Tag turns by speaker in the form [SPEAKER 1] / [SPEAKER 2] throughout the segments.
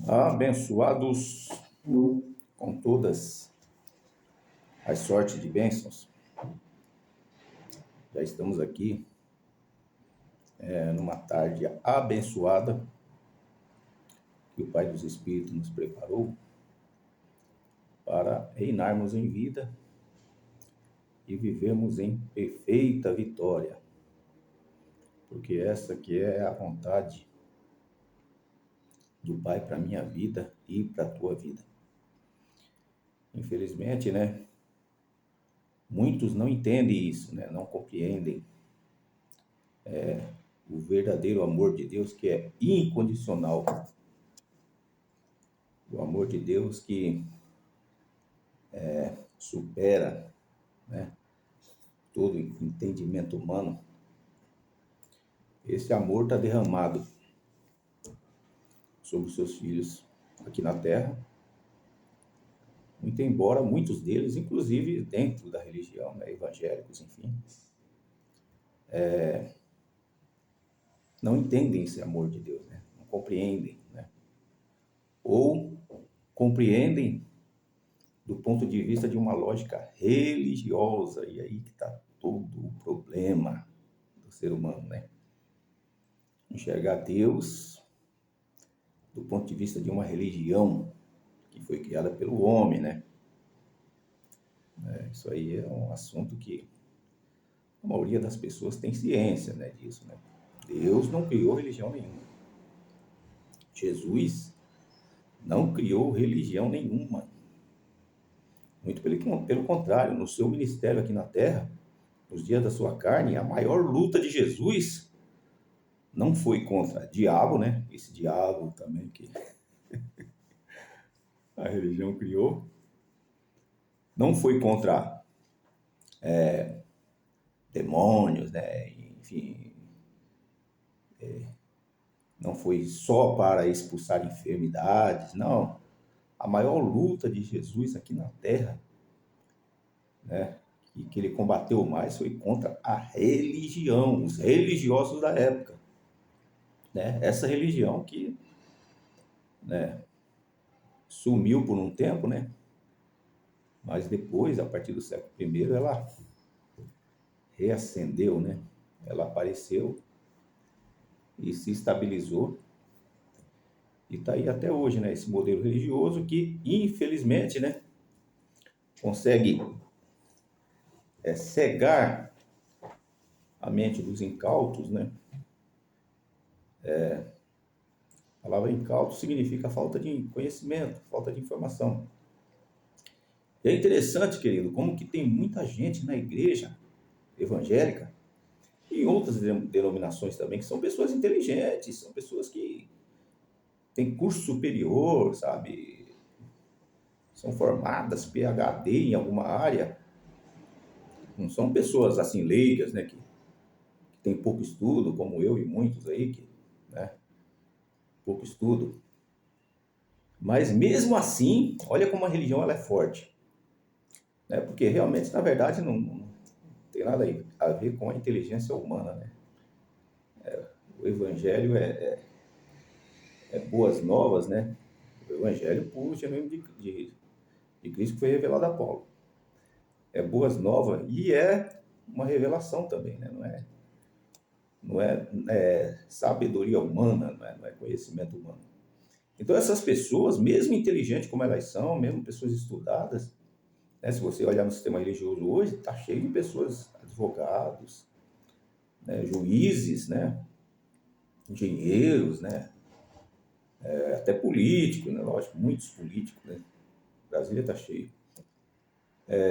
[SPEAKER 1] Abençoados com todas as sortes de bênçãos. Já estamos aqui numa tarde abençoada que o Pai dos Espíritos nos preparou para reinarmos em vida e vivermos em perfeita vitória, porque essa que é a vontade do Pai para a minha vida e para a tua vida. Infelizmente, muitos não entendem isso, não compreendem o verdadeiro amor de Deus, que é incondicional. O amor de Deus que supera todo entendimento humano. Esse amor está derramado sobre os seus filhos aqui na Terra, muito embora muitos deles, inclusive dentro da religião, evangélicos, enfim, não entendem esse amor de Deus, não compreendem, ou compreendem do ponto de vista de uma lógica religiosa, e aí que está todo o problema do ser humano, Enxergar Deus do ponto de vista de uma religião que foi criada pelo homem, Isso aí é um assunto que a maioria das pessoas tem ciência, disso, Deus não criou religião nenhuma. Jesus não criou religião nenhuma. Muito pelo contrário, no seu ministério aqui na Terra, nos dias da sua carne, a maior luta de Jesus não foi contra diabo, Esse diabo também que a religião criou. Não foi contra demônios, enfim. Não foi só para expulsar enfermidades, não. A maior luta de Jesus aqui na Terra, e que ele combateu mais, foi contra a religião, os religiosos da época. Essa religião que sumiu por um tempo, mas depois, a partir do século I, ela reacendeu, Ela apareceu e se estabilizou. E está aí até hoje, esse modelo religioso que, infelizmente, consegue cegar a mente dos incautos, A palavra incauto significa falta de conhecimento, falta de informação. E é interessante, querido, como que tem muita gente na igreja evangélica e em outras denominações também, que são pessoas inteligentes, são pessoas que têm curso superior, sabe? São formadas, PhD em alguma área. Não são pessoas assim leigas, que têm pouco estudo, como eu e muitos aí, pouco estudo. Mas mesmo assim, olha como a religião ela é forte. Porque realmente, na verdade, não tem nada a ver com a inteligência humana, O evangelho é boas novas, O evangelho puro, genuíno de Cristo que foi revelado a Paulo. É boas novas e é uma revelação também, Não é sabedoria humana, não é conhecimento humano. Então essas pessoas, mesmo inteligentes como elas são, mesmo pessoas estudadas, se você olhar no sistema religioso hoje, está cheio de pessoas, advogados, juízes, engenheiros, até políticos, lógico, muitos políticos, Brasília está cheio.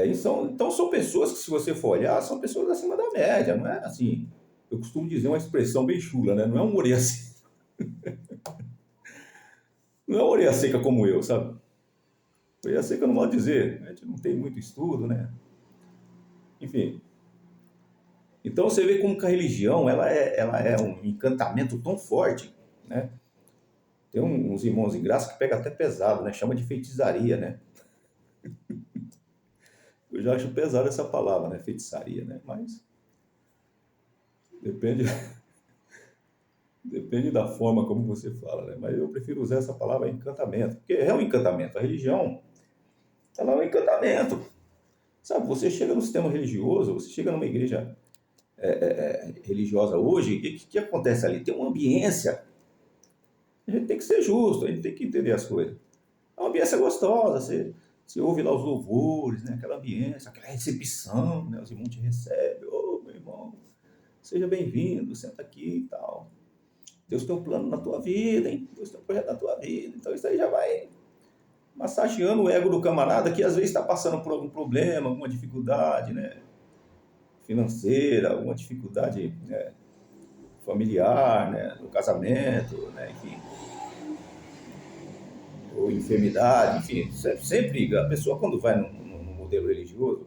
[SPEAKER 1] Então são pessoas que, se você for olhar, são pessoas acima da média, não é assim. Eu costumo dizer uma expressão bem chula, não é um orelha seca. Não é uma orelha seca como eu, sabe? Orelha seca não pode dizer, a gente não tem muito estudo, Enfim. Então você vê como que a religião ela é um encantamento tão forte, Tem uns irmãos em graça que pega até pesado, chama de feitiçaria, Eu já acho pesada essa palavra, feitiçaria, Mas depende Depende da forma como você fala, né? Mas eu prefiro usar essa palavra encantamento, porque é um encantamento. A religião, ela é um encantamento. Sabe, você chega no sistema religioso, você chega numa igreja religiosa hoje, o que acontece ali? Tem uma ambiência. A gente tem que ser justo, a gente tem que entender as coisas. É uma ambiência gostosa, você ouve lá os louvores, né? Aquela ambiência, aquela recepção, né? Os irmãos te recebem, ô meu irmão, seja bem-vindo, senta aqui e tal. Deus tem um plano na tua vida, hein? Deus tem um projeto na tua vida. Então isso aí já vai massageando o ego do camarada que às vezes está passando por algum problema, alguma dificuldade, né? Financeira, alguma dificuldade, né? Familiar, né? No casamento, né? Enfim, ou enfermidade, enfim. Sempre a pessoa quando vai num modelo religioso,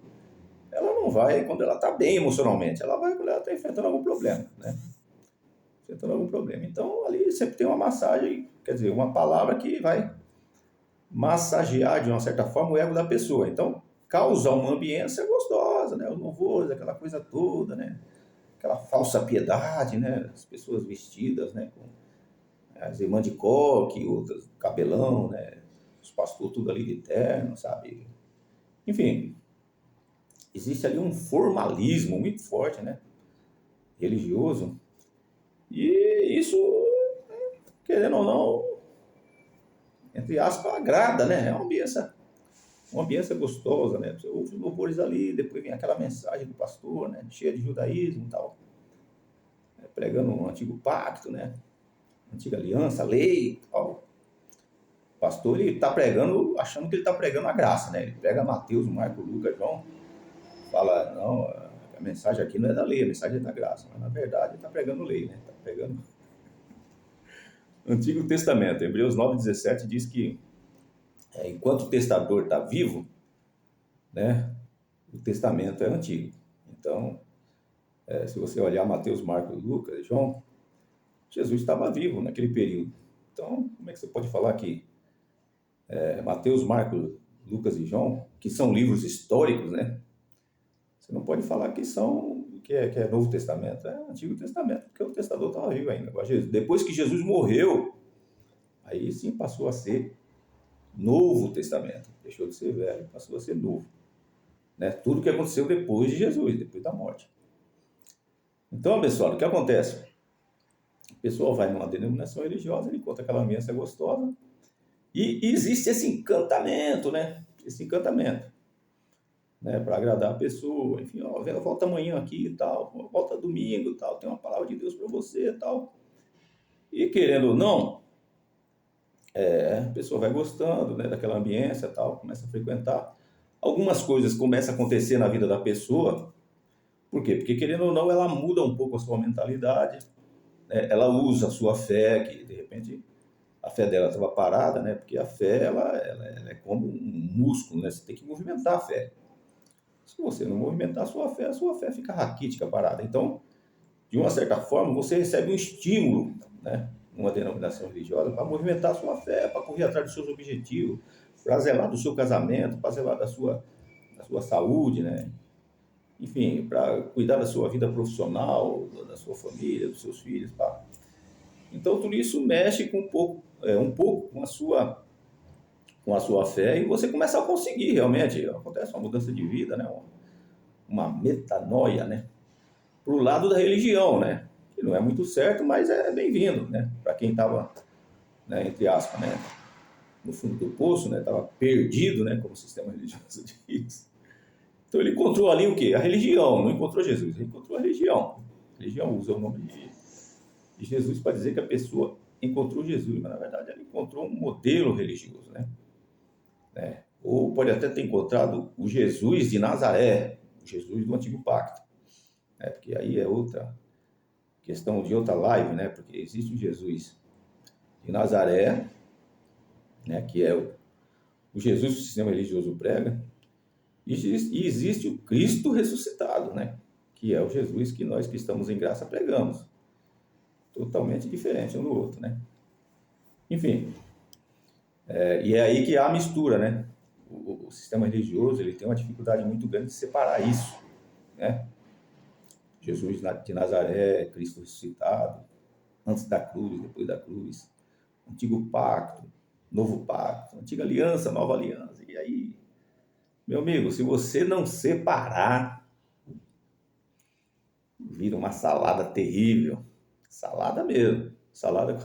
[SPEAKER 1] ela não vai quando ela está bem emocionalmente, ela vai quando ela está enfrentando algum problema, né? Enfrentando algum problema. Então ali sempre tem uma massagem, quer dizer, uma palavra que vai massagear de uma certa forma o ego da pessoa. Então, causa uma ambiência gostosa, né? Os louvores, aquela coisa toda, né? Aquela falsa piedade, né? As pessoas vestidas, né? Com as irmãs de coque, outras cabelão, né? Os pastores tudo ali de terno, sabe? Enfim, existe ali um formalismo muito forte, né? Religioso. E isso, querendo ou não, entre aspas, agrada, né? É uma ambiência gostosa, né? Você ouve os louvores ali, depois vem aquela mensagem do pastor, né? Cheia de judaísmo e tal, né? Pregando um antigo pacto, né? Antiga aliança, lei e tal. O pastor, ele está pregando, achando que ele está pregando a graça, né? Ele prega Mateus, Marcos, Lucas, João, fala, não, a mensagem aqui não é da lei, a mensagem é da graça. Mas, na verdade, ele está pregando lei, né? Está pregando Antigo Testamento. Hebreus 9,17 diz que enquanto o testador está vivo, né? O testamento é antigo. Então, se você olhar Mateus, Marcos, Lucas, João, Jesus estava vivo naquele período. Então, como é que você pode falar que Mateus, Marcos, Lucas e João, que são livros históricos, né? Você não pode falar que é Novo Testamento, é Antigo Testamento, porque o testador estava vivo ainda. Depois que Jesus morreu, aí sim passou a ser Novo Testamento. Deixou de ser velho, passou a ser novo. Né? Tudo que aconteceu depois de Jesus, depois da morte. Então, pessoal, o que acontece? O pessoal vai numa denominação religiosa, ele conta aquela ambiência gostosa, e existe esse encantamento, né? Esse encantamento, né? Para agradar a pessoa, enfim, ó, volta amanhã aqui e tal, volta domingo e tal, tem uma palavra de Deus para você e tal. E querendo ou não, a pessoa vai gostando, né, daquela ambiência e tal, começa a frequentar. Algumas coisas começam a acontecer na vida da pessoa, por quê? Porque querendo ou não, ela muda um pouco a sua mentalidade, né? Ela usa a sua fé, que de repente a fé dela estava parada, né? Porque a fé ela é como um músculo, né? Você tem que movimentar a fé. Se você não movimentar a sua fé fica raquítica, parada. Então, de uma certa forma, você recebe um estímulo, né? Numa denominação religiosa para movimentar a sua fé, para correr atrás dos seus objetivos, para zelar do seu casamento, para zelar da sua saúde, né? Enfim, para cuidar da sua vida profissional, da sua família, dos seus filhos, tá? Então, tudo isso mexe com um pouco com a sua fé e você começa a conseguir realmente. Acontece uma mudança de vida, né? Uma metanoia, né? Para o lado da religião, né? Que não é muito certo, mas é bem-vindo, né? Para quem estava, né, entre aspas, né? No fundo do poço, né? Estava perdido, né? Como o sistema religioso diz. Então ele encontrou ali o quê? A religião, não encontrou Jesus, ele encontrou a religião. A religião usa o nome de Jesus para dizer que a pessoa encontrou Jesus, mas na verdade ela encontrou um modelo religioso, né? Ou pode até ter encontrado o Jesus de Nazaré, o Jesus do Antigo Pacto, né? Porque aí é outra questão de outra live, né? Porque existe o Jesus de Nazaré, né? Que é o Jesus que o sistema religioso prega, e existe o Cristo ressuscitado, né? Que é o Jesus que nós que estamos em graça pregamos. Totalmente diferente um do outro, né? Enfim, e é aí que há a mistura, né? O sistema religioso ele tem uma dificuldade muito grande de separar isso, né? Jesus de Nazaré, Cristo ressuscitado. antes da cruz, depois da cruz, antigo pacto, novo pacto, antiga aliança, nova aliança. E aí, meu amigo, se você não separar, vira uma salada terrível. Salada mesmo. Salada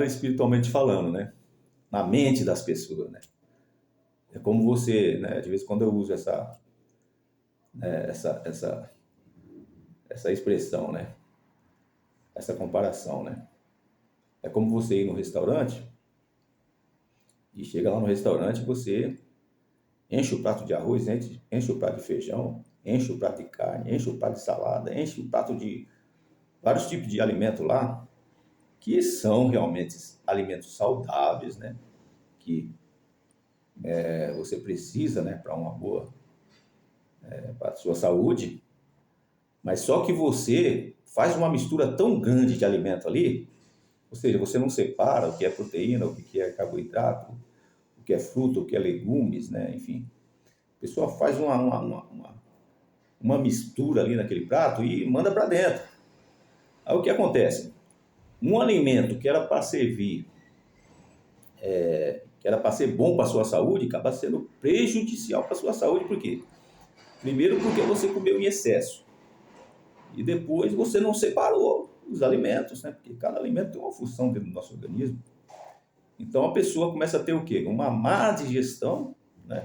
[SPEAKER 1] espiritualmente falando, né? Na mente das pessoas, né? É como você, né? De vez em quando eu uso essa expressão, né? Essa comparação, né? É como você ir no restaurante e chega lá no restaurante, você enche o prato de arroz, enche o prato de feijão, enche o prato de carne, enche o prato de salada, enche o prato de vários tipos de alimento lá, que são realmente alimentos saudáveis, né? Que você precisa, né, para uma boa, para a sua saúde, mas só que você faz uma mistura tão grande de alimento ali, ou seja, você não separa o que é proteína, o que é carboidrato, o que é fruta, o que é legumes, né? Enfim, a pessoa faz uma mistura ali naquele prato e manda para dentro. Aí o que acontece? Um alimento que era para servir, que era para ser bom para a sua saúde, acaba sendo prejudicial para a sua saúde. Por quê? Primeiro porque você comeu em excesso. E depois você não separou os alimentos, né? Porque cada alimento tem uma função dentro do nosso organismo. Então a pessoa começa a ter o quê? Uma má digestão, né?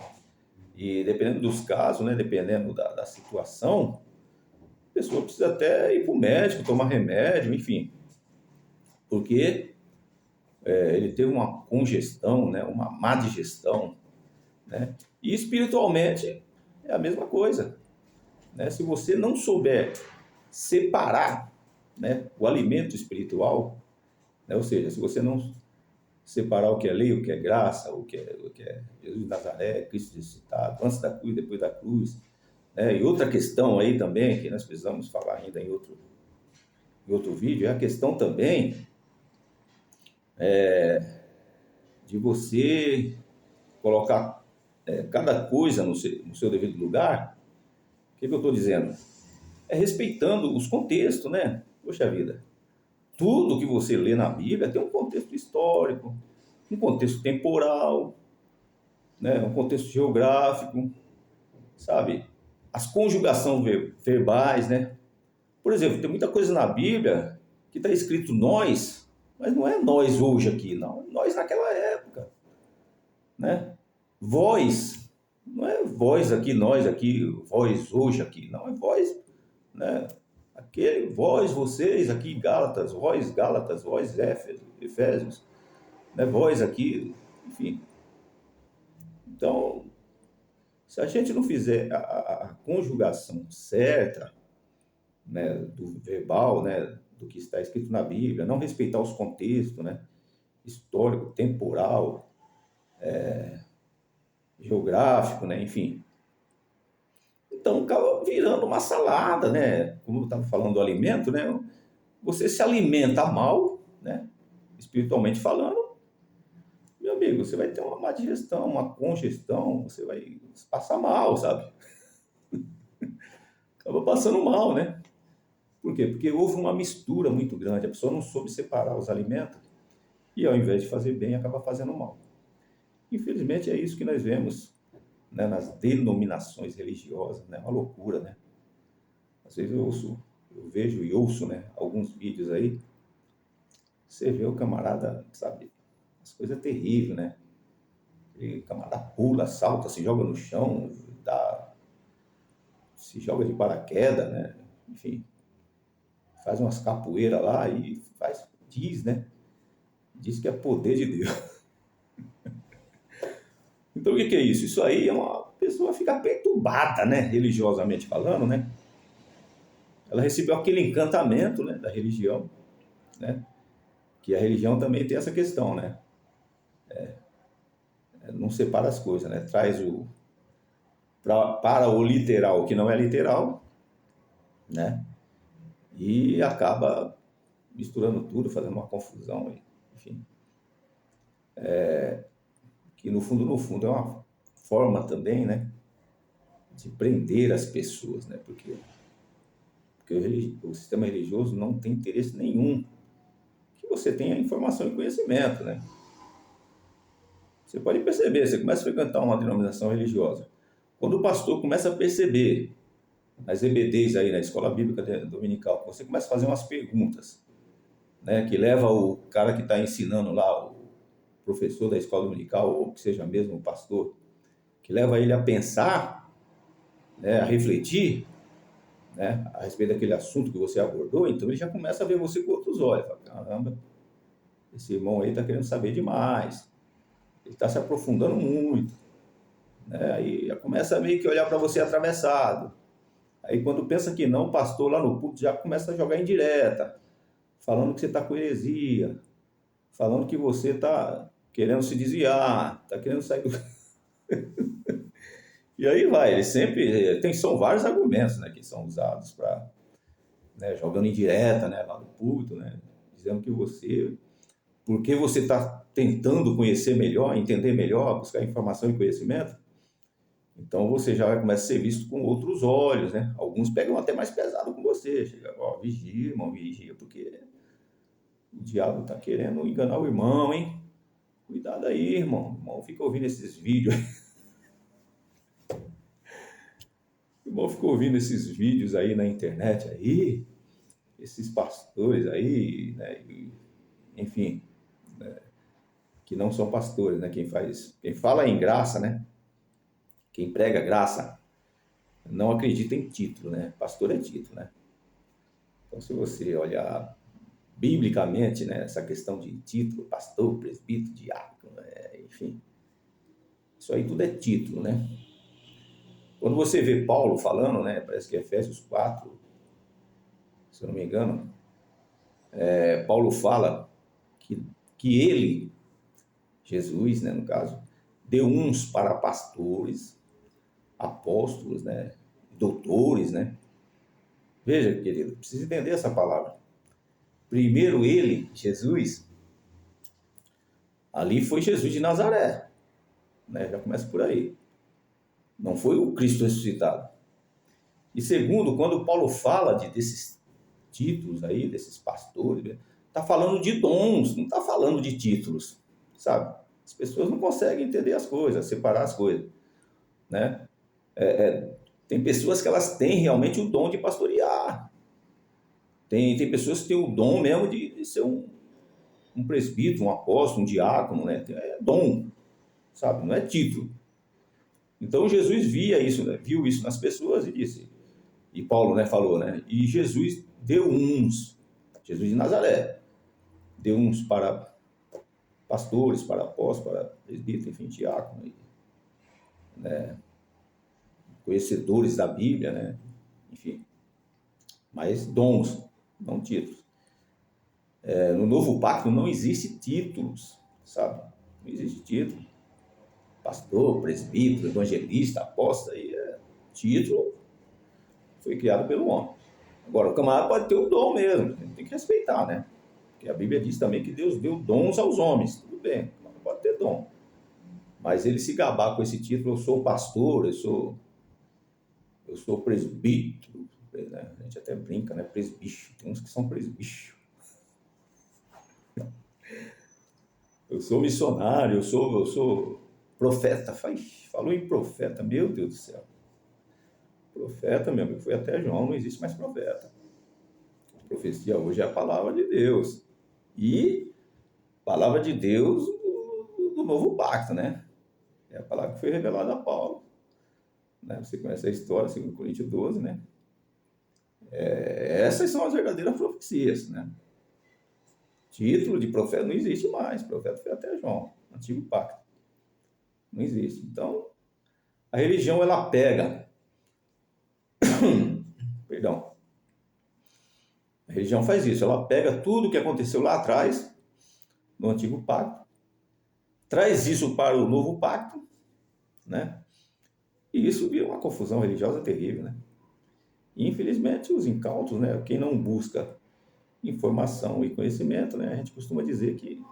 [SPEAKER 1] E dependendo dos casos, né? Dependendo da situação, a pessoa precisa até ir para o médico, tomar remédio, enfim. Porque ele teve uma congestão, né? Uma má digestão, né? E espiritualmente é a mesma coisa, né? Se você não souber separar, né, o alimento espiritual, né? Ou seja, se você não separar o que é lei, o que é graça, o que é Jesus de Nazaré, Cristo ressuscitado, antes da cruz, depois da cruz, né? E outra questão aí também, que nós precisamos falar ainda em outro vídeo, é a questão também de você colocar cada coisa no seu devido lugar. O que eu estou dizendo? É respeitando os contextos, né? Poxa vida, tudo que você lê na Bíblia tem um contexto histórico, um contexto temporal, né? Um contexto geográfico, sabe? As conjugações verbais, né? Por exemplo, tem muita coisa na Bíblia que está escrito nós, mas não é nós hoje aqui, não. É nós naquela época, né? Vós, não é vós aqui, nós aqui, vós hoje aqui, não. É vós, né? Aquele, vós, vocês aqui, Gálatas, vós, Efésios, né? Vós aqui, enfim. Então, se a gente não fizer a conjugação certa, né, do verbal, né, do que está escrito na Bíblia, não respeitar os contextos, né, histórico, temporal, geográfico, né, enfim. Então acaba virando uma salada, né? Como eu estava falando do alimento, né? Você se alimenta mal, né? Espiritualmente falando, meu amigo, você vai ter uma má digestão, uma congestão, você vai passar mal, sabe? Acaba passando mal, né? Por quê? Porque houve uma mistura muito grande, a pessoa não soube separar os alimentos e ao invés de fazer bem, acaba fazendo mal. Infelizmente é isso que nós vemos, né, nas denominações religiosas, né? Uma loucura, né? Às vezes eu vejo e ouço, né, alguns vídeos aí, você vê o camarada, sabe, as coisas terríveis, né? O camarada pula, salta, se joga no chão, se joga de paraquedas, né? Enfim, faz umas capoeiras lá e diz que é poder de Deus. Então o que é isso? Isso aí é uma pessoa fica perturbada, né? Religiosamente falando, né? Ela recebeu aquele encantamento, né, da religião, né? Que a religião também tem essa questão, né? Não separa as coisas, né? Traz para o literal o que não é literal, né? E acaba misturando tudo, fazendo uma confusão, enfim. Que no fundo é uma forma também, né? De prender as pessoas, né? Porque Porque o sistema religioso não tem interesse nenhum que você tenha informação e conhecimento, né? Você pode perceber, você começa a frequentar uma denominação religiosa. Quando o pastor começa a perceber, nas EBDs aí, na escola bíblica dominical, você começa a fazer umas perguntas, né, que leva o cara que está ensinando lá, o professor da escola dominical, ou que seja mesmo o pastor, que leva ele a pensar, né, a refletir, né, a respeito daquele assunto que você abordou, então ele já começa a ver você com outros olhos. Fala, caramba, esse irmão aí está querendo saber demais, ele está se aprofundando muito, né? Aí já começa a meio que olhar para você atravessado. Aí quando pensa que não, o pastor lá no púlpito já começa a jogar indireta, falando que você está com heresia, falando que você está querendo se desviar, está querendo sair do... E aí vai, ele sempre são vários argumentos, né, que são usados para, né, jogando indireta, né, lá no púlpito, né, dizendo que você, porque você está tentando conhecer melhor, entender melhor, buscar informação e conhecimento, então você já vai começar a ser visto com outros olhos, né? Alguns pegam até mais pesado com você, chega, ó, vigia, irmão, vigia, porque o diabo está querendo enganar o irmão, hein? Cuidado aí, irmão. O irmão fica ouvindo esses vídeos. O irmão fica ouvindo esses vídeos aí na internet aí, esses pastores aí, né? Enfim, que não são pastores, né? Quem fala em graça, né? Quem prega graça, não acredita em título, né? Pastor é título, né? Então, se você olhar biblicamente, né, essa questão de título, pastor, presbítero, diácono, enfim, isso aí tudo é título, né? Quando você vê Paulo falando, né, parece que é Efésios 4, se eu não me engano, Paulo fala que ele, Jesus, né, no caso, deu uns para pastores, apóstolos, né, doutores, né? Veja, querido, precisa entender essa palavra. Primeiro ele, Jesus, ali foi Jesus de Nazaré, né? Já começa por aí. Não foi o Cristo ressuscitado. E segundo, quando Paulo fala desses títulos aí, desses pastores, está falando de dons, não está falando de títulos, sabe? As pessoas não conseguem entender as coisas, separar as coisas, né? Tem pessoas que elas têm realmente o dom de pastorear. Tem pessoas que têm o dom mesmo de ser um presbítero, um apóstolo, um diácono, né? É dom, sabe? Não é título. Então Jesus via isso, né? Viu isso nas pessoas e disse, e Paulo, né, falou, né? E Jesus deu uns, Jesus de Nazaré, deu uns para pastores, para apóstolos, para presbíteros, enfim, diácono, né? Conhecedores da Bíblia, né? Enfim, mas dons, não títulos. No Novo Pacto não existe títulos, sabe? Não existe título. Pastor, presbítero, evangelista, apóstolo, aí título foi criado pelo homem. Agora, o camarada pode ter o dom mesmo, tem que respeitar, né? Porque a Bíblia diz também que Deus deu dons aos homens. Tudo bem, pode ter dom. Mas ele se gabar com esse título, eu sou pastor, eu sou presbítero, né? A gente até brinca, né? Presbicho. Tem uns que são presbicho. Eu sou missionário, eu sou profeta. Falou em profeta, meu Deus do céu. Profeta, meu amigo, foi até João, não existe mais profeta. A profecia hoje é a palavra de Deus. E palavra de Deus do novo pacto, né? É a palavra que foi revelada a Paulo. Né? Você conhece a história, 2 Coríntios 12, né? Essas são as verdadeiras profecias, né? Título de profeta não existe mais. Profeta foi até João, antigo pacto. Não existe. Então, a religião, ela pega... Perdão. A religião faz isso. Ela pega tudo que aconteceu lá atrás, no antigo pacto, traz isso para o novo pacto, né? E isso vira uma confusão religiosa terrível, né? E, infelizmente, os incautos, né? Quem não busca informação e conhecimento, né? A gente costuma dizer que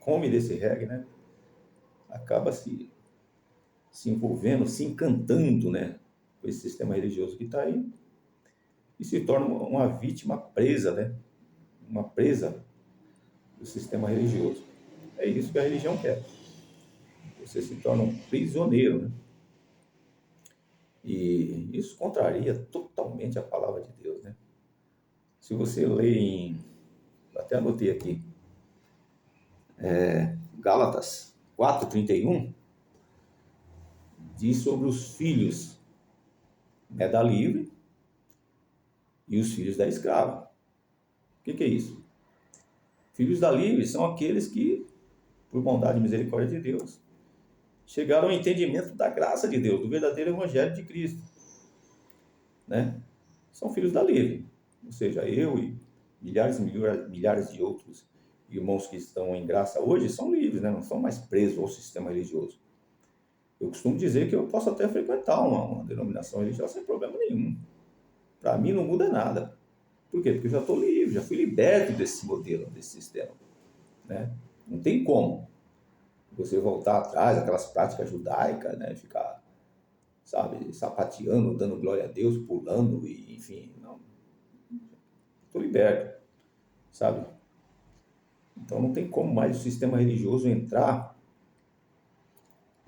[SPEAKER 1] come desse reggae, né? Acaba se envolvendo, se encantando, né? Com esse sistema religioso que está aí. e se torna uma vítima presa, né? Uma presa do sistema religioso. É isso que a religião quer. Você se torna um prisioneiro, né? E isso contraria totalmente a palavra de Deus, né? Se você lê até anotei aqui, Gálatas 4:31, diz sobre os filhos, né, da livre e os filhos da escrava. O que é isso? Filhos da livre são aqueles que, por bondade e misericórdia de Deus, chegaram ao entendimento da graça de Deus, do verdadeiro evangelho de Cristo, né? São filhos da livre, ou seja, eu e milhares e milhares de outros irmãos que estão em graça hoje são livres, né? Não são mais presos ao sistema religioso. Eu costumo dizer que eu posso até frequentar uma denominação religiosa sem problema nenhum. Para mim não muda nada. Por quê? Porque eu já estou livre, já fui liberto desse modelo, desse sistema, né? Não tem como você voltar atrás, aquelas práticas judaicas, né? Ficar, sabe, sapateando, dando glória a Deus, pulando, e, enfim, não. Estou liberto, sabe? Então não tem como mais o sistema religioso entrar,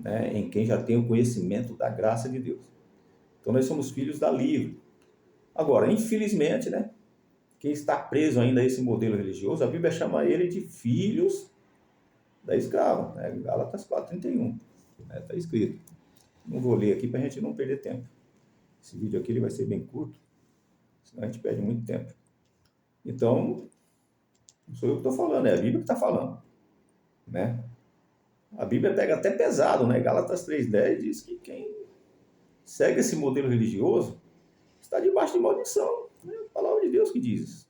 [SPEAKER 1] né, em quem já tem o conhecimento da graça de Deus. Então nós somos filhos da livre. Agora, infelizmente, né, quem está preso ainda a esse modelo religioso, a Bíblia chama ele de filhos da escrava, né? Gálatas 4:31, né? Está escrito. Não vou ler aqui para a gente não perder tempo. Esse vídeo aqui ele vai ser bem curto, senão a gente perde muito tempo. Então, não sou eu que estou falando, é a Bíblia que está falando, né? A Bíblia pega até pesado, né? Gálatas 3:10 diz que quem segue esse modelo religioso está debaixo de maldição. É a palavra de Deus que diz isso.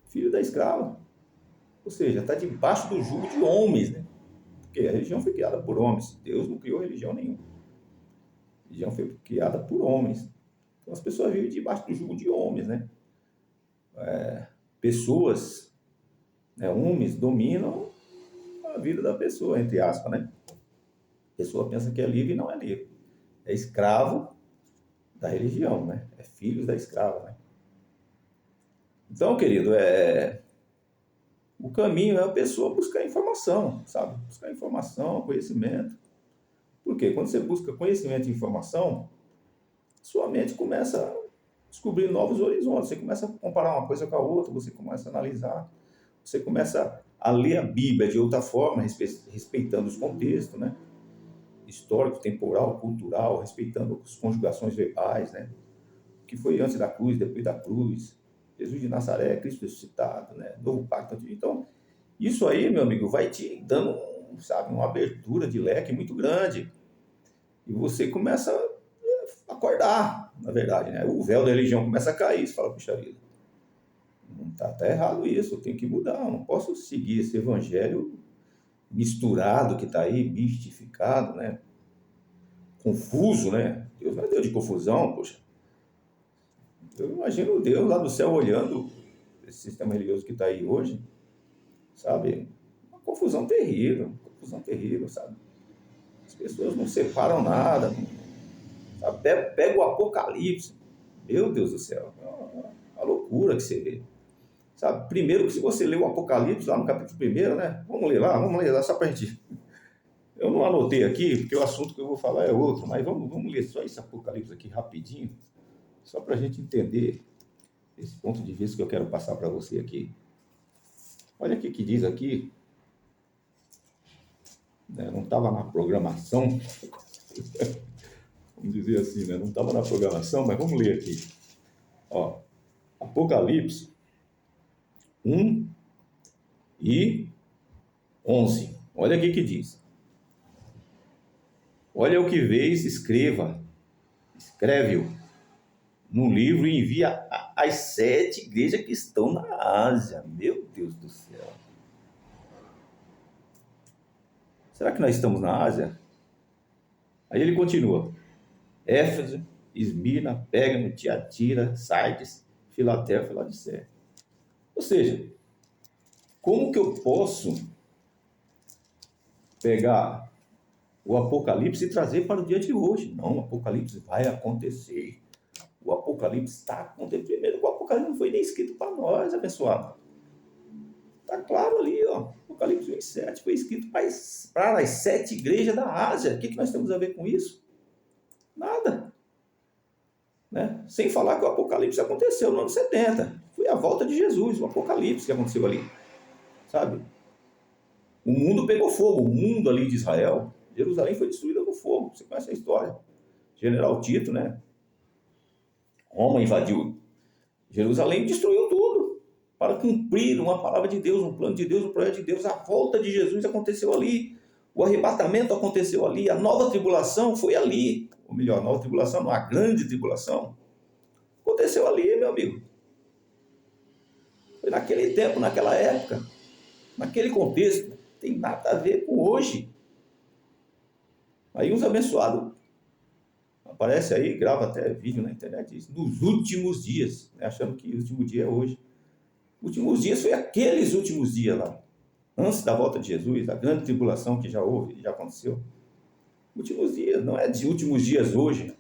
[SPEAKER 1] Filho da escrava. Ou seja, está debaixo do jugo de homens, né? Porque a religião foi criada por homens. Deus não criou religião nenhuma. A religião foi criada por homens. Então as pessoas vivem debaixo do jugo de homens, né? Pessoas, né, homens dominam a vida da pessoa, entre aspas, né? A pessoa pensa que é livre e não é livre. É escravo da religião, né? É filho da escrava, né? Então, querido, o caminho é a pessoa buscar informação, sabe? Buscar informação, conhecimento. Porque quando você busca conhecimento e informação, sua mente começa a descobrir novos horizontes. Você começa a comparar uma coisa com a outra, você começa a analisar, você começa a ler a Bíblia de outra forma, respeitando os contextos, né? Histórico, temporal, cultural, respeitando as conjugações verbais, né? O que foi antes da cruz, depois da cruz, Jesus de Nazaré, Cristo ressuscitado, né? Novo pacto. Então, isso aí, meu amigo, vai te dando, sabe, uma abertura de leque muito grande. E você começa a acordar, na verdade, né? O véu da religião começa a cair. Você fala, puxa vida, não tá errado isso, eu tenho que mudar. Eu não posso seguir esse evangelho misturado que está aí, mistificado, né? Confuso, né? Deus não é Deus de confusão, poxa. Eu imagino Deus lá do céu olhando esse sistema religioso que está aí hoje, sabe? Uma confusão terrível, sabe? As pessoas não separam nada, sabe? Pega o Apocalipse, meu Deus do céu, é uma loucura que você vê, sabe? Primeiro que se você ler o Apocalipse lá no capítulo 1, né? Vamos ler lá, só para a gente... Eu não anotei aqui, porque o assunto que eu vou falar é outro, mas vamos ler só esse Apocalipse aqui rapidinho, só para a gente entender esse ponto de vista que eu quero passar para você aqui. Olha o que diz aqui, né? Não estava na programação, vamos dizer assim, né? Não estava na programação, mas vamos ler aqui. Ó, Apocalipse 1:11. Olha aqui que diz. Olha o que vês, escreve-o no livro e envia às 7 igrejas que estão na Ásia. Meu Deus do céu. Será que nós estamos na Ásia? Aí ele continua. Éfeso, Esmirna, Pérgamo, Tiatira, Sardes, Filadélfia e Laodiceia. Ou seja, como que eu posso pegar o Apocalipse e trazer para o dia de hoje? Não, o Apocalipse vai acontecer. o Apocalipse está acontecendo. Primeiro, o Apocalipse não foi nem escrito para nós, abençoado. Está claro ali, ó. Apocalipse 1:7 foi escrito para as 7 igrejas da Ásia. O que nós temos a ver com isso? Nada. Né? Sem falar que o Apocalipse aconteceu no ano 70. Foi a volta de Jesus, o Apocalipse que aconteceu ali. Sabe? O mundo pegou fogo. O mundo ali de Israel, Jerusalém foi destruída com fogo. Você conhece a história. General Tito, né? Roma invadiu Jerusalém e destruiu tudo para cumprir uma palavra de Deus, um plano de Deus, um projeto de Deus. A volta de Jesus aconteceu ali, o arrebatamento aconteceu ali, a nova tribulação foi ali, ou melhor, a nova tribulação, não, a grande tribulação aconteceu ali, meu amigo. Foi naquele tempo, naquela época, naquele contexto. Não tem nada a ver com hoje. Aí uns abençoados aparece aí, grava até vídeo na internet, diz, nos últimos dias, né, achando que o último dia é hoje. Últimos dias foi aqueles últimos dias lá, antes da volta de Jesus, a grande tribulação que já houve, já aconteceu. Últimos dias, não é de últimos dias hoje,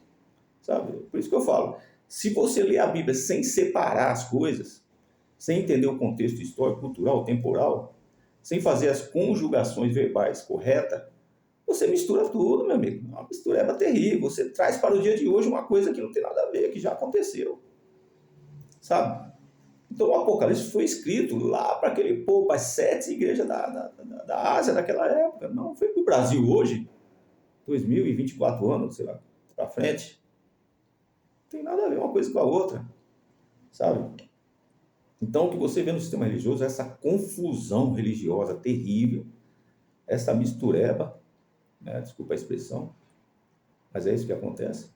[SPEAKER 1] sabe? Por isso que eu falo, se você ler a Bíblia sem separar as coisas, sem entender o contexto histórico, cultural, temporal, sem fazer as conjugações verbais corretas, você mistura tudo, meu amigo. Uma mistureba terrível. Você traz para o dia de hoje uma coisa que não tem nada a ver, que já aconteceu. Sabe? Então o Apocalipse foi escrito lá para aquele povo, para as 7 igrejas da Ásia daquela época. Não foi para o Brasil hoje, 2024 anos, sei lá, para frente. Não tem nada a ver uma coisa com a outra. Sabe? Então o que você vê no sistema religioso é essa confusão religiosa terrível, essa mistureba, né? Desculpa a expressão, mas é isso que acontece.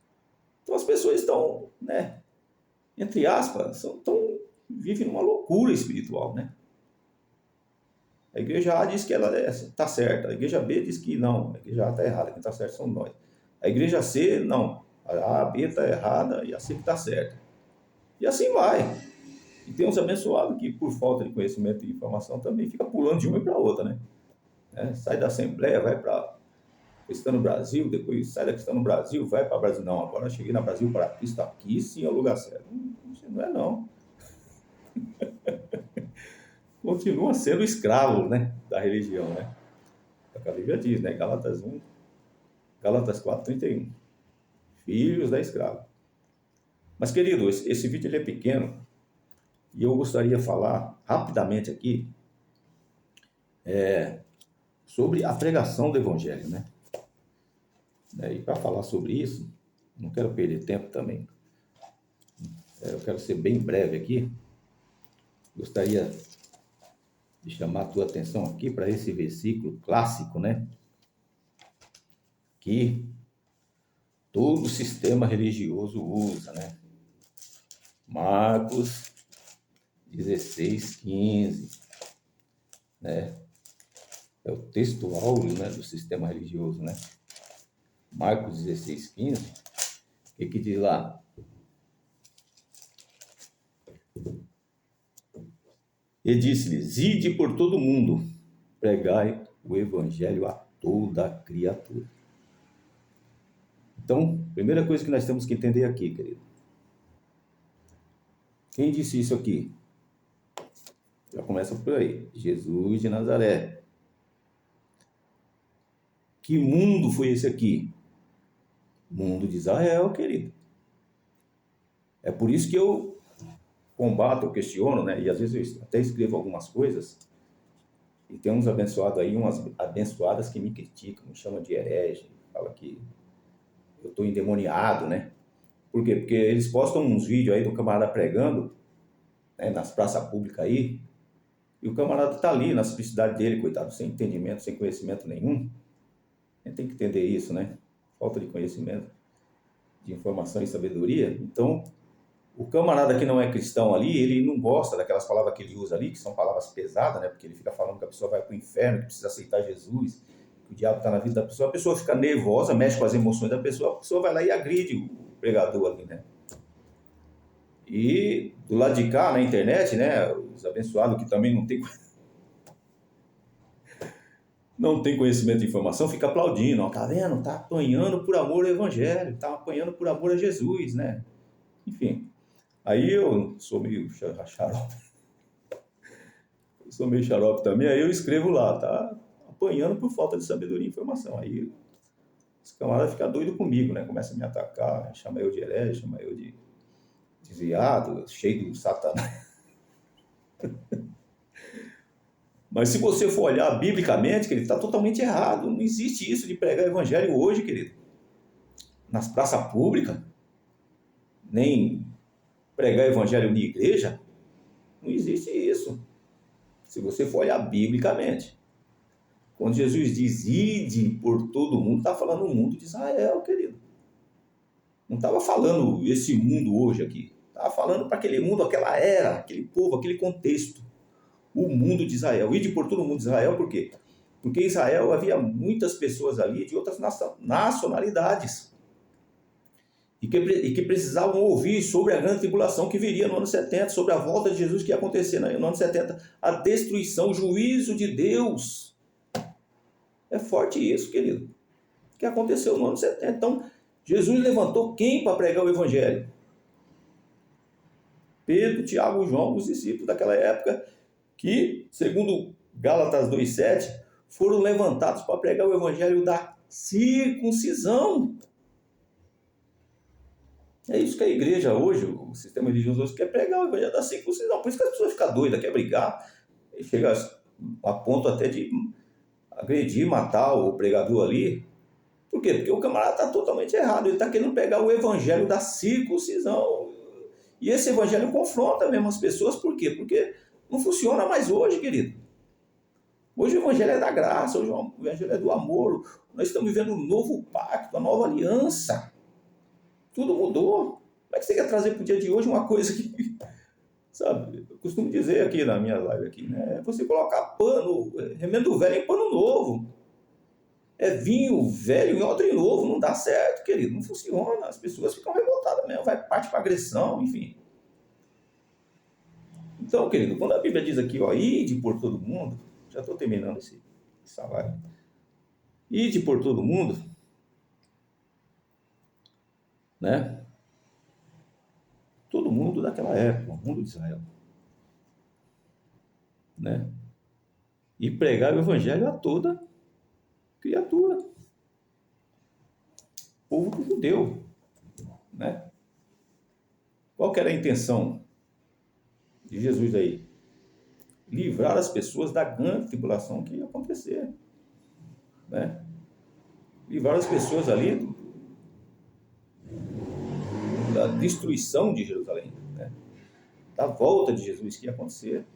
[SPEAKER 1] Então as pessoas estão, né, entre aspas, vivem numa loucura espiritual, né? A igreja A diz que ela está certa, a igreja B diz que não, a igreja A está errada, quem está certo são nós. A igreja C, não, a B está errada e a C que está certa. E assim vai. E tem uns abençoados que, por falta de conhecimento e informação, também fica pulando de uma para outra, né? Sai da Assembleia, vai para Cristã no Brasil, depois sai da Cristã no Brasil, vai para o Brasil. Não, agora eu cheguei na Brasil para Cristo, aqui sim é o lugar certo. Não é não. Continua sendo escravo, né, da religião, né? A Bíblia diz, né, Gálatas 4:31. Filhos da escrava. Mas, querido, esse vídeo ele é pequeno e eu gostaria de falar rapidamente aqui sobre a pregação do Evangelho, né? E para falar sobre isso, não quero perder tempo também. Eu quero ser bem breve aqui. Gostaria de chamar a tua atenção aqui para esse versículo clássico, né? Que todo sistema religioso usa, né? Marcos 16:15, né? É o texto áureo, né, do sistema religioso, né? Marcos 16:15, o que diz lá? E disse-lhes, ide por todo mundo, pregai o evangelho a toda criatura. Então, primeira coisa que nós temos que entender aqui, querido. Quem disse isso aqui? Já começa por aí. Jesus de Nazaré. Que mundo foi esse aqui? Mundo de Israel, querido. É por isso que eu combato, eu questiono, né? E às vezes eu até escrevo algumas coisas. E tem uns abençoados aí, umas abençoadas que me criticam, me chamam de herege, falam que eu estou endemoniado, né? Por quê? Porque eles postam uns vídeos aí do camarada pregando, né, nas praças públicas aí, e o camarada está ali na simplicidade dele, coitado, sem entendimento, sem conhecimento nenhum. A gente tem que entender isso, né? Falta de conhecimento, de informação e sabedoria. Então, o camarada que não é cristão ali, ele não gosta daquelas palavras que ele usa ali, que são palavras pesadas, né? Porque ele fica falando que a pessoa vai para o inferno, que precisa aceitar Jesus, que o diabo está na vida da pessoa. A pessoa fica nervosa, mexe com as emoções da pessoa, a pessoa vai lá e agride o pregador ali, né? E do lado de cá, na internet, né? Os abençoados que também não tem conhecimento de informação, fica aplaudindo, ó, tá vendo? Tá apanhando por amor ao evangelho, tá apanhando por amor a Jesus, né? Enfim, aí eu sou meio xarope, eu sou meio xarope também, aí eu escrevo lá, tá? Apanhando por falta de sabedoria e informação. Aí os camaradas ficam doidos comigo, né? Começa a me atacar, chama eu de herege, chama eu de desviado, cheio de satanás. Mas se você for olhar biblicamente, querido, está totalmente errado. Não existe isso de pregar evangelho hoje, querido. Nas praças públicas, nem pregar evangelho de igreja, não existe isso. Se você for olhar biblicamente. Quando Jesus diz ide por todo mundo, está falando o mundo de Israel, querido. Não estava falando esse mundo hoje aqui. Estava falando para aquele mundo, aquela era, aquele povo, aquele contexto. O mundo de Israel. Ide por todo mundo de Israel, por quê? Porque em Israel havia muitas pessoas ali de outras nacionalidades. E que precisavam ouvir sobre a grande tribulação que viria no ano 70, sobre a volta de Jesus que ia acontecer no ano 70, a destruição, o juízo de Deus. É forte isso, querido, que aconteceu no ano 70. Então, Jesus levantou quem para pregar o evangelho? Pedro, Tiago, João, os discípulos daquela época, que, segundo Gálatas 2,7, foram levantados para pregar o evangelho da circuncisão. É isso que a igreja hoje, o sistema religioso hoje, quer pregar o evangelho da circuncisão. Por isso que as pessoas ficam doidas, quer brigar, chega a ponto até de agredir, matar o pregador ali. Por quê? Porque o camarada está totalmente errado, ele está querendo pegar o evangelho da circuncisão. E esse evangelho confronta mesmo as pessoas, por quê? Porque não funciona mais hoje, querido. Hoje o evangelho é da graça, hoje o evangelho é do amor. Nós estamos vivendo um novo pacto, uma nova aliança. Tudo mudou. Como é que você quer trazer para o dia de hoje uma coisa que, sabe, eu costumo dizer aqui na minha live aqui, né? É você colocar pano, remendo velho em pano novo. É vinho velho em odre novo, não dá certo, querido, não funciona. As pessoas ficam revoltadas mesmo, vai parte para agressão, enfim. Então, querido, quando a Bíblia diz aqui, ó, ide por todo mundo, já estou terminando essa live. Ide por todo mundo, né? Todo mundo daquela época, o mundo de Israel, né? E pregar o evangelho a toda criatura, povo judeu, né? Qual que era a intenção de Jesus aí? Livrar as pessoas da grande tribulação que ia acontecer, né? Livrar as pessoas ali da destruição de Jerusalém, né? Da volta de Jesus que ia acontecer,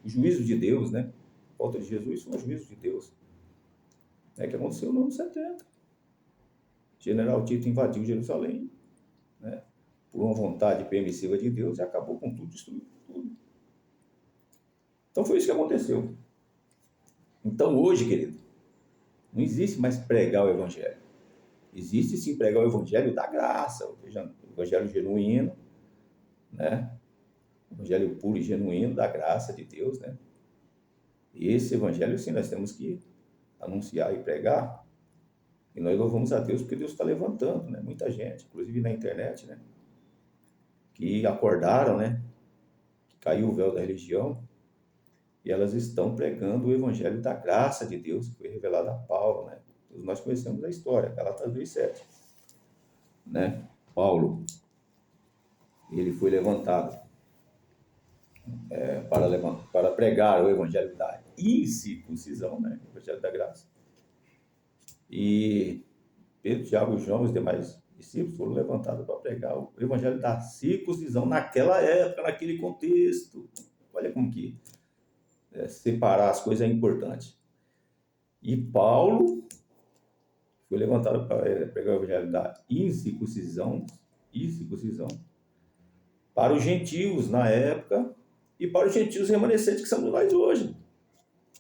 [SPEAKER 1] o juízo de Deus, né? A volta de Jesus foi o juízo de Deus, que aconteceu no ano 70. General Tito invadiu Jerusalém, né? Por uma vontade permissiva de Deus e acabou com tudo, destruiu tudo. Então foi isso que aconteceu. Então hoje, querido, não existe mais pregar o evangelho. Existe sim pregar o evangelho da graça, o evangelho genuíno, né? O evangelho puro e genuíno da graça de Deus, né? E esse evangelho, sim, nós temos que anunciar e pregar. E nós louvamos a Deus porque Deus está levantando, né? Muita gente, inclusive na internet, né? Que acordaram, né? Que caiu o véu da religião e elas estão pregando o evangelho da graça de Deus que foi revelado a Paulo, né? Todos nós conhecemos a história, Gálatas 2,7, né? Paulo, ele foi levantado para pregar o evangelho da incircuncisão, né? O evangelho da graça. E Pedro, Tiago e João, os demais discípulos, foram levantados para pregar o evangelho da circuncisão naquela época, naquele contexto. Olha como que separar as coisas é importante. E Paulo foi levantado para pregar o evangelho da incircuncisão para os gentios na época e para os gentios remanescentes que somos nós hoje.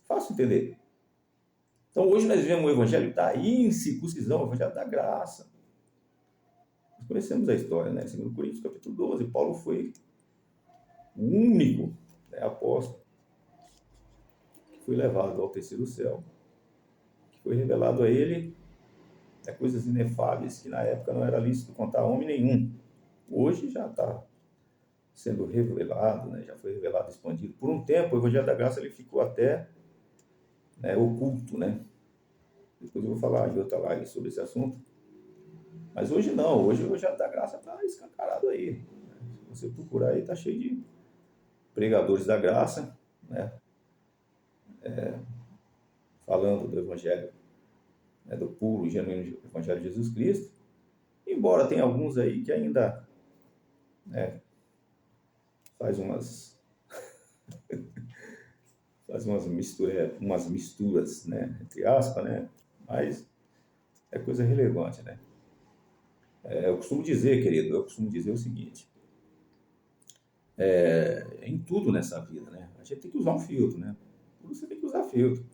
[SPEAKER 1] Fácil entender. Então hoje nós vivemos o evangelho da incircuncisão, o evangelho da graça. Nós conhecemos a história, né? 2 Coríntios capítulo 12, Paulo foi o único, né, apóstolo que foi levado ao terceiro céu, que foi revelado a ele coisas inefáveis que na época não era lícito contar a homem nenhum. Hoje já está sendo revelado, né? Já foi revelado, expandido. Por um tempo, o Evangelho da Graça ele ficou até, né, oculto, né? Depois eu vou falar em outra live sobre esse assunto. Mas hoje não, hoje o Evangelho da Graça está escancarado aí. Se você procurar aí, está cheio de pregadores da graça, né? Falando do Evangelho, né, do puro e genuíno Evangelho de Jesus Cristo. Embora tenha alguns aí que ainda, né, faz umas misturas, né, entre aspas, né, mas é coisa relevante, né. Eu costumo dizer, querido, eu costumo dizer o seguinte, em tudo nessa vida, né, a gente tem que usar um filtro, né, tudo você tem que usar filtro,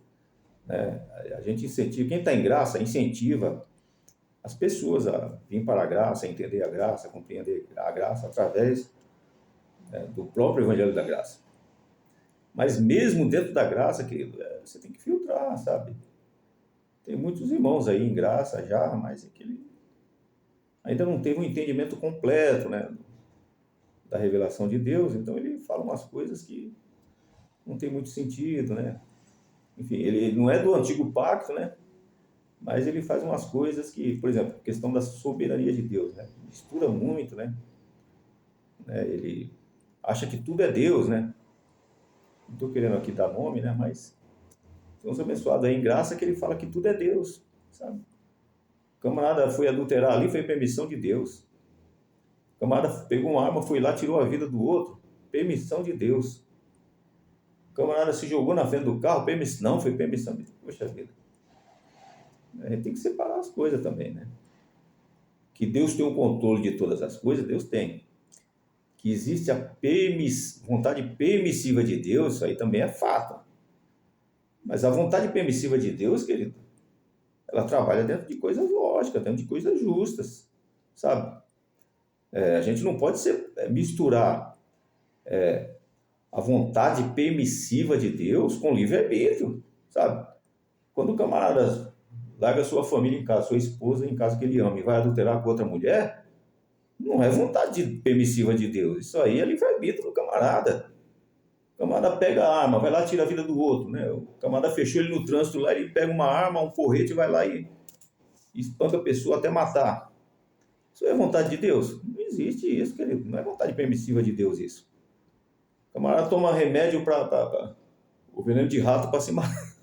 [SPEAKER 1] né, a gente incentiva, quem está em graça, incentiva as pessoas a vir para a graça, a entender a graça, a compreender a graça através, né, do próprio Evangelho da Graça. Mas mesmo dentro da graça, querido, você tem que filtrar, sabe? Tem muitos irmãos aí em graça já, mas é que ele ainda não teve um entendimento completo, né, da revelação de Deus, então ele fala umas coisas que não tem muito sentido, né? Enfim, ele não é do antigo pacto, né? Mas ele faz umas coisas que, por exemplo, a questão da soberania de Deus, né? Mistura muito, né? Ele acha que tudo é Deus, né? Não estou querendo aqui dar nome, né? Mas tem uns abençoados aí em graça que ele fala que tudo é Deus, sabe? O camarada foi adulterar ali, foi permissão de Deus. O camarada pegou uma arma, foi lá, tirou a vida do outro, permissão de Deus. O camarada se jogou na frente do carro, permissão, não, foi permissão de Deus. Poxa vida. A gente tem que separar as coisas também, né? Que Deus tem o controle de todas as coisas, Deus tem. Que existe a vontade permissiva de Deus, isso aí também é fato. Mas a vontade permissiva de Deus, querido, ela trabalha dentro de coisas lógicas, dentro de coisas justas, sabe? A gente não pode misturar a vontade permissiva de Deus com livre-arbítrio, sabe? Quando o camarada larga sua família em casa, sua esposa em casa que ele ama e vai adulterar com outra mulher, não é vontade permissiva de Deus. Isso aí é livre-arbítrio do camarada. O camarada pega a arma, vai lá e tira a vida do outro, né? O camarada fechou ele no trânsito lá, ele pega uma arma, um porrete, vai lá e espanca a pessoa até matar. Isso é vontade de Deus? Não existe isso, querido. Não é vontade permissiva de Deus isso. O camarada toma remédio para o veneno de rato para se matar.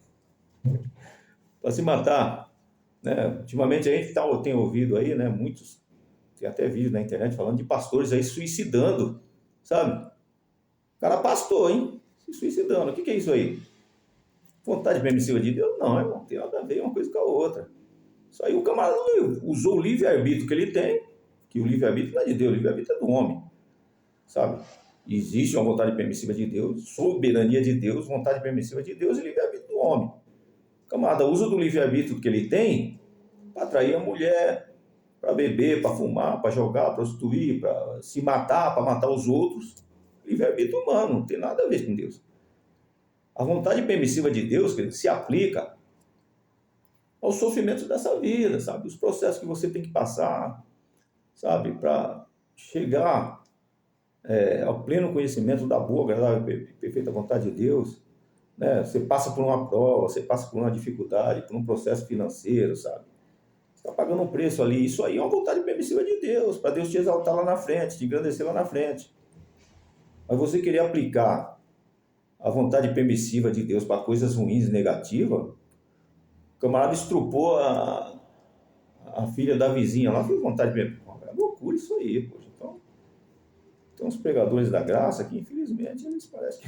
[SPEAKER 1] Para se matar, né? Ultimamente a gente tem ouvido aí, né? Muitos, tem até vídeo na internet falando de pastores aí suicidando, sabe? O cara pastor, hein? Se suicidando. O que é isso aí? Vontade permissiva de Deus? Não, irmão. Tem nada a ver uma coisa com a outra. Isso aí o camarada usou o livre-arbítrio que ele tem, que o livre-arbítrio não é de Deus, o livre-arbítrio é do homem, sabe? Existe uma vontade permissiva de Deus, soberania de Deus, vontade permissiva de Deus e livre-arbítrio do homem. O camarada usa do livre-arbítrio que ele tem para atrair a mulher, para beber, para fumar, para jogar, para prostituir, para se matar, para matar os outros. Livre-arbítrio humano, não tem nada a ver com Deus. A vontade permissiva de Deus, querido, se aplica aos sofrimentos dessa vida, sabe? Os processos que você tem que passar, sabe? Para chegar ao pleno conhecimento da boa, agradável e perfeita vontade de Deus, né? Você passa por uma prova, você passa por uma dificuldade, por um processo financeiro, sabe? Você está pagando um preço ali. Isso aí é uma vontade permissiva de Deus, para Deus te exaltar lá na frente, te engrandecer lá na frente. Mas você querer aplicar a vontade permissiva de Deus para coisas ruins e negativas, o camarada estrupou a filha da vizinha lá, foi vontade permissiva. É loucura isso aí, poxa. Então, tem uns pregadores da graça que, infelizmente, eles parece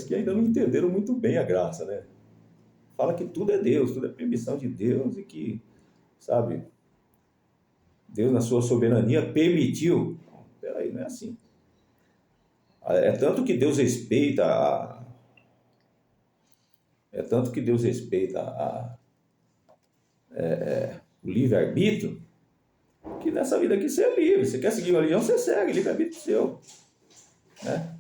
[SPEAKER 1] que ainda não entenderam muito bem a graça, né? Fala que tudo é Deus, tudo é permissão de Deus e que, sabe, Deus na sua soberania permitiu. Peraí, não é assim. É tanto que Deus respeita o livre-arbítrio, que nessa vida aqui você é livre. Você quer seguir uma religião, você segue, livre-arbítrio seu. Né?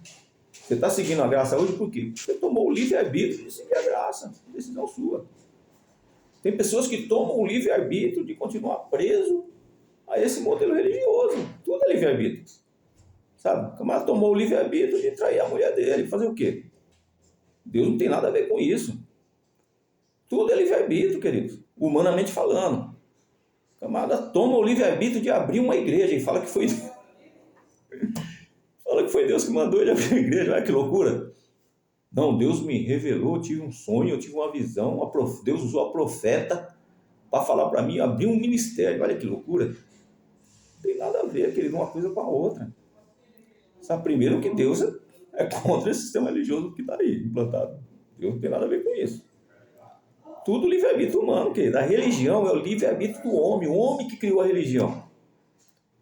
[SPEAKER 1] Você está seguindo a graça hoje por quê? Você tomou o livre-arbítrio de seguir a graça, decisão sua. Tem pessoas que tomam o livre-arbítrio de continuar preso a esse modelo religioso. Tudo é livre-arbítrio. Sabe? O camarada tomou o livre-arbítrio de trair a mulher dele. Fazer o quê? Deus não tem nada a ver com isso. Tudo é livre-arbítrio, queridos. Humanamente falando. O camarada toma o livre-arbítrio de abrir uma igreja e fala que foi Deus que mandou ele abrir a igreja. Olha que loucura. Não, Deus me revelou, eu tive um sonho, eu tive uma visão. Deus usou a profeta para falar para mim, abrir um ministério. Olha que loucura. Não tem nada a ver, querido, uma coisa com a outra. Sabe, primeiro que Deus é contra esse sistema religioso que está aí implantado. Deus não tem nada a ver com isso. Tudo livre-arbítrio humano, querido. A religião é o livre-arbítrio do homem, o homem que criou a religião.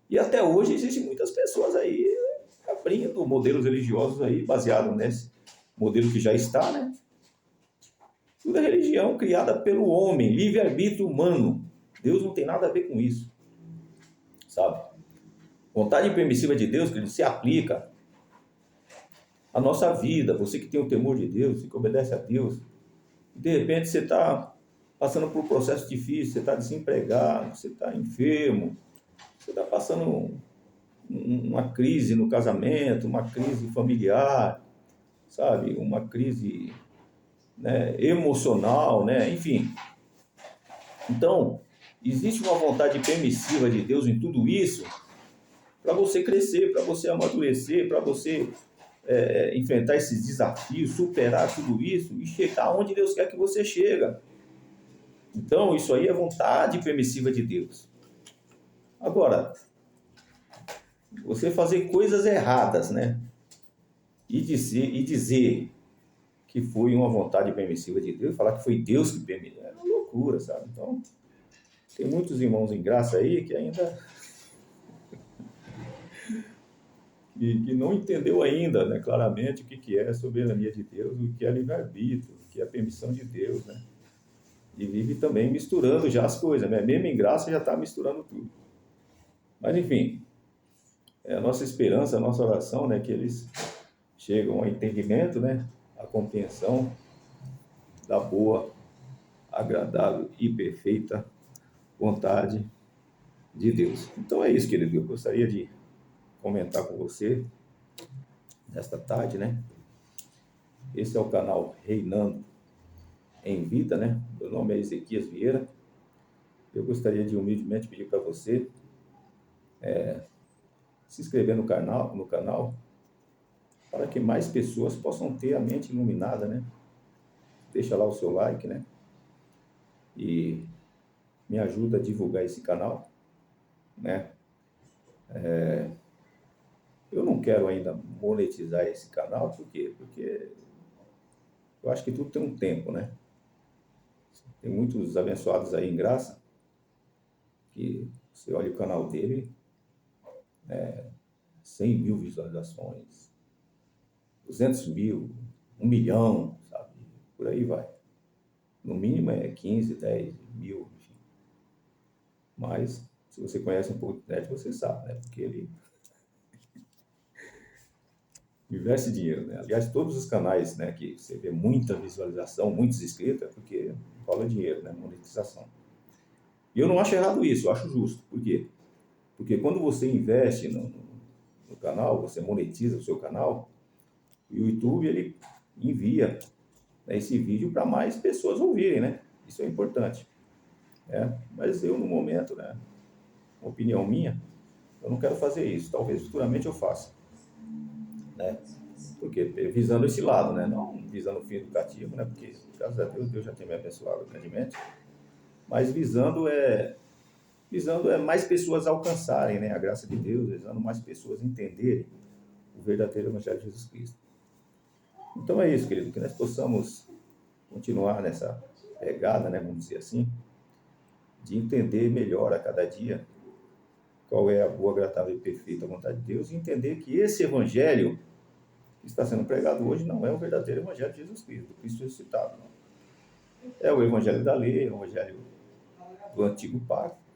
[SPEAKER 1] E até hoje existem muitas pessoas aí abrindo modelos religiosos aí, baseados nesse modelo que já está, né? Tudo é religião criada pelo homem, livre-arbítrio humano. Deus não tem nada a ver com isso. Sabe? Vontade permissiva de Deus, que ele se aplica à nossa vida. Você que tem o temor de Deus, você que obedece a Deus. E de repente você está passando por um processo difícil, você está desempregado, você está enfermo, você está passando uma crise no casamento, uma crise familiar, sabe? Uma crise, né, emocional, né? Enfim. Então, existe uma vontade permissiva de Deus em tudo isso para você crescer, para você amadurecer, para você enfrentar esses desafios, superar tudo isso e chegar onde Deus quer que você chegue. Então, isso aí é vontade permissiva de Deus. Agora, você fazer coisas erradas, né? E dizer que foi uma vontade permissiva de Deus, falar que foi Deus que permitiu, é uma loucura, sabe? Então, tem muitos irmãos em graça aí que ainda que não entendeu ainda, né, claramente o que é a soberania de Deus, o que é livre-arbítrio, o que é a permissão de Deus, né? E vive também misturando já as coisas, né? Mesmo em graça já está misturando tudo. Mas enfim, é a nossa esperança, a nossa oração, né, que eles chegam ao entendimento, né, a compreensão da boa, agradável e perfeita vontade de Deus. Então é isso, querido, eu gostaria de comentar com você nesta tarde, né? Esse é o canal Reinando em Vida, né? Meu nome é Ezequias Vieira. Eu gostaria de humildemente pedir para você se inscrever no canal, para que mais pessoas possam ter a mente iluminada, né? Deixa lá o seu like, né? E me ajuda a divulgar esse canal, né? Eu não quero ainda monetizar esse canal, por quê? Porque eu acho que tudo tem um tempo, né? Tem muitos abençoados aí em graça, que você olha o canal dele, 100 mil visualizações, 200 mil, 1 milhão, sabe? Por aí vai. No mínimo é 15, 10 mil, enfim. Mas, se você conhece um pouco de internet, você sabe, né? Porque ele investe dinheiro, né? Aliás, todos os canais, né, que você vê muita visualização, muitos inscritos, é porque rola dinheiro, né? Monetização. E eu não acho errado isso, eu acho justo. Por quê? Porque quando você investe no canal, você monetiza o seu canal, e o YouTube, ele envia, né, esse vídeo para mais pessoas ouvirem, né? Isso é importante. Mas eu, no momento, né, opinião minha, eu não quero fazer isso. Talvez futuramente eu faça, né? Porque visando esse lado, né? Não visando o fim educativo, né? Porque, graças a Deus, Deus já tem me abençoado grandemente. Mas visando mais pessoas alcançarem, né, a graça de Deus, visando mais pessoas entenderem o verdadeiro Evangelho de Jesus Cristo. Então é isso, querido, que nós possamos continuar nessa pegada, né, vamos dizer assim, de entender melhor a cada dia qual é a boa, agradável e perfeita vontade de Deus, e entender que esse Evangelho que está sendo pregado hoje não é o verdadeiro Evangelho de Jesus Cristo, do Cristo ressuscitado. Não. É o Evangelho da lei, é o Evangelho do Antigo Pacto,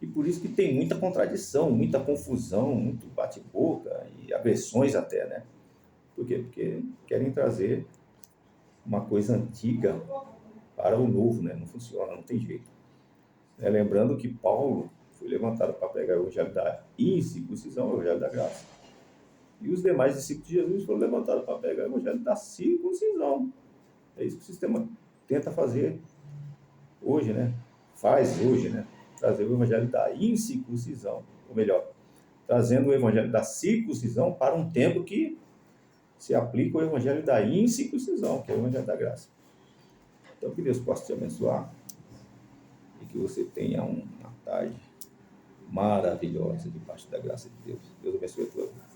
[SPEAKER 1] e por isso que tem muita contradição, muita confusão, muito bate-boca e agressões até, né? Por quê? Porque querem trazer uma coisa antiga para o novo, né? Não funciona, não tem jeito. Lembrando que Paulo foi levantado para pregar o evangelho da incircuncisão, o evangelho da graça. E os demais discípulos de Jesus foram levantados para pregar o evangelho da circuncisão. É isso que o sistema tenta fazer hoje, né? Faz hoje, né? Trazer o evangelho da incircuncisão, ou melhor, trazendo o evangelho da circuncisão para um tempo que se aplica o evangelho da incircuncisão, que é o evangelho da graça. Então, que Deus possa te abençoar e que você tenha uma tarde maravilhosa debaixo da graça de Deus. Deus abençoe a tua vida.